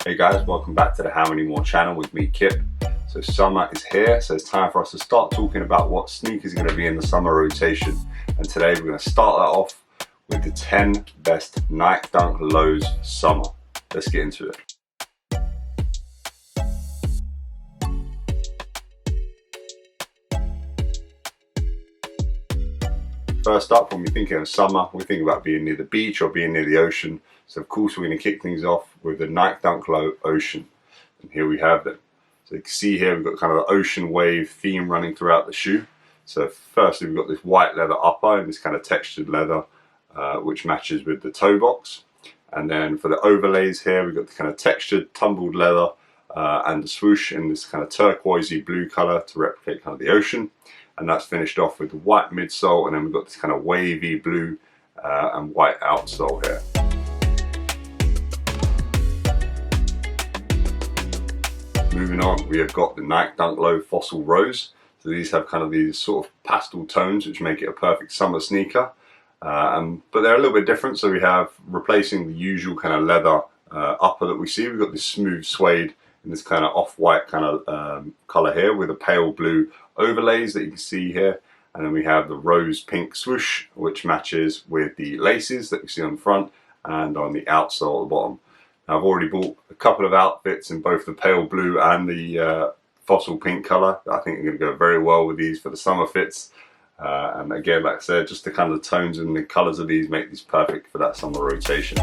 Hey guys, welcome back to the How Many More channel with me, Kip. So summer is here, so it's time for us to start talking about what sneakers are going to be in the summer rotation. And today we're going to start that off with the 10 best Nike Dunk Lows summer. Let's get into it. First up, when we're thinking of summer, we think about being near the beach or being near the ocean. So of course we're going to kick things off with the Nike Dunk Low Ocean. And here we have them. So you can see here we've got kind of the ocean wave theme running throughout the shoe. So firstly we've got this white leather upper and this kind of textured leather which matches with the toe box. And then for the overlays here we've got the kind of textured tumbled leather and the swoosh in this kind of turquoisey blue colour to replicate kind of the ocean. And that's finished off with the white midsole, and then we've got this kind of wavy blue and white outsole here. Moving on, we have got the Nike Dunk Low Fossil Rose. So these have kind of these sort of pastel tones which make it a perfect summer sneaker. But they're a little bit different, so we have replacing the usual kind of leather upper that we see. We've got this smooth suede in this kind of off-white kind of colour here with a pale blue overlays that you can see here, and then we have the rose pink swoosh which matches with the laces that you see on the front and on the outsole at the bottom. Now, I've already bought a couple of outfits in both the pale blue and the fossil pink colour. I think they're going to go very well with these for the summer fits. And again, like I said, just the kind of the tones and the colours of these make these perfect for that summer rotation.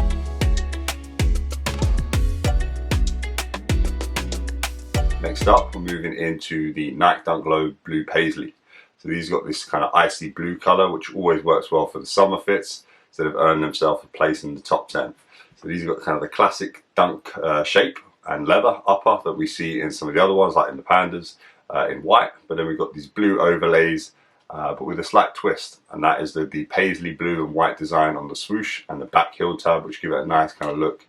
Next up, we're moving into the Nike Dunk Low Blue Paisley. So these got this kind of icy blue colour which always works well for the summer fits, so they've earned themselves a place in the top 10. So these have got kind of the classic dunk shape and leather upper that we see in some of the other ones, like in the Pandas in white, but then we've got these blue overlays but with a slight twist, and that is the paisley blue and white design on the swoosh and the back heel tab, which give it a nice kind of look.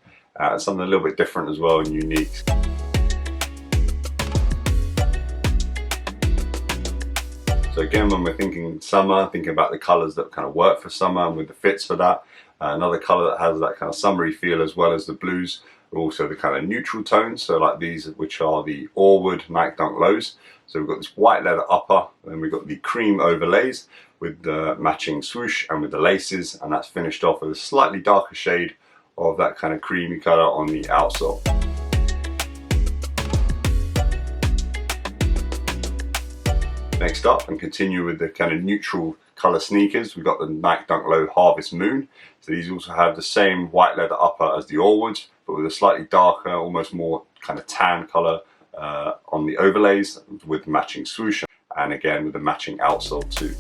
Something a little bit different as well and unique. So again, when we're thinking summer, thinking about the colours that kind of work for summer and with the fits for that. Another colour that has that kind of summery feel as well as the blues are also the kind of neutral tones. So like these, which are the Orwood Nike Dunk Lows. So we've got this white leather upper, then we've got the cream overlays with the matching swoosh and with the laces, and that's finished off with a slightly darker shade of that kind of creamy colour on the outsole. Next up, and continue with the kind of neutral colour sneakers, we've got the Nike Dunk Low Harvest Moon. So these also have the same white leather upper as the Orwoods, but with a slightly darker, almost more kind of tan colour on the overlays with matching swoosh, and again with the matching outsole too.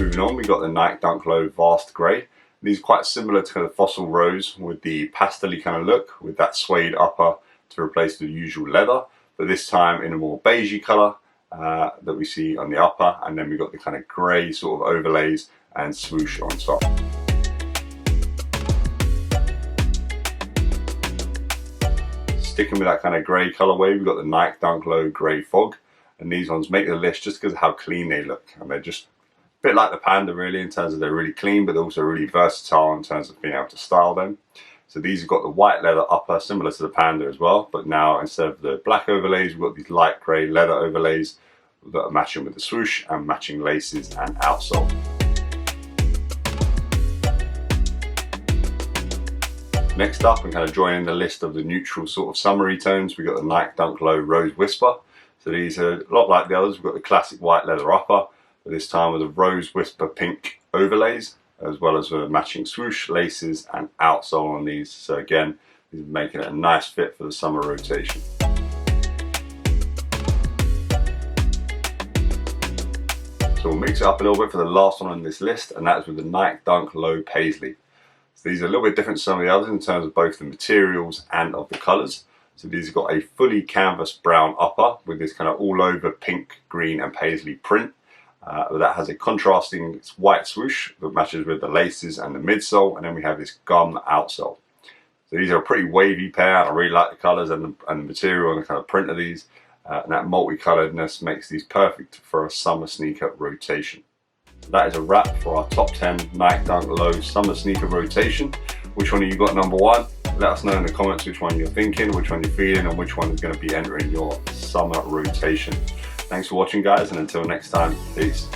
Moving on, we've got the Nike Dunk Low Vast Grey. These are quite similar to the Fossil Rose with the pastel-y kind of look with that suede upper to replace the usual leather, but this time in a more beigey colour that we see on the upper, and then we've got the kind of grey sort of overlays and swoosh on top. Sticking with that kind of grey colourway, we've got the Nike Dunk Low Grey Fog, and these ones make the list just because of how clean they look, and they're just a bit like the Panda really in terms of they're really clean, but they're also really versatile in terms of being able to style them. So these have got the white leather upper similar to the Panda as well, but now instead of the black overlays we've got these light grey leather overlays that are matching with the swoosh and matching laces and outsole. Next up, and kind of joining the list of the neutral sort of summery tones, we've got the Nike Dunk Low Rose Whisper. So these are a lot like the others. We've got the classic white leather upper, but this time with the Rose Whisper pink overlays, as well as with matching swoosh, laces and outsole on these. So again, these are making it a nice fit for the summer rotation. So we'll mix it up a little bit for the last one on this list, and that is with the Nike Dunk Low Paisley. So these are a little bit different to some of the others in terms of both the materials and of the colours. So these have got a fully canvas brown upper with this kind of all over pink, green and paisley print. That has a contrasting white swoosh that matches with the laces and the midsole, and then we have this gum outsole. So these are a pretty wavy pair. I really like the colours and the material and the kind of print of these. And that multicoloredness makes these perfect for a summer sneaker rotation. that is a wrap for our top 10 Nike Dunk Low summer sneaker rotation. Which one have you got number one? Let us know in the comments which one you're thinking, which one you're feeling, and which one is going to be entering your summer rotation. Thanks for watching, guys, and until next time, peace.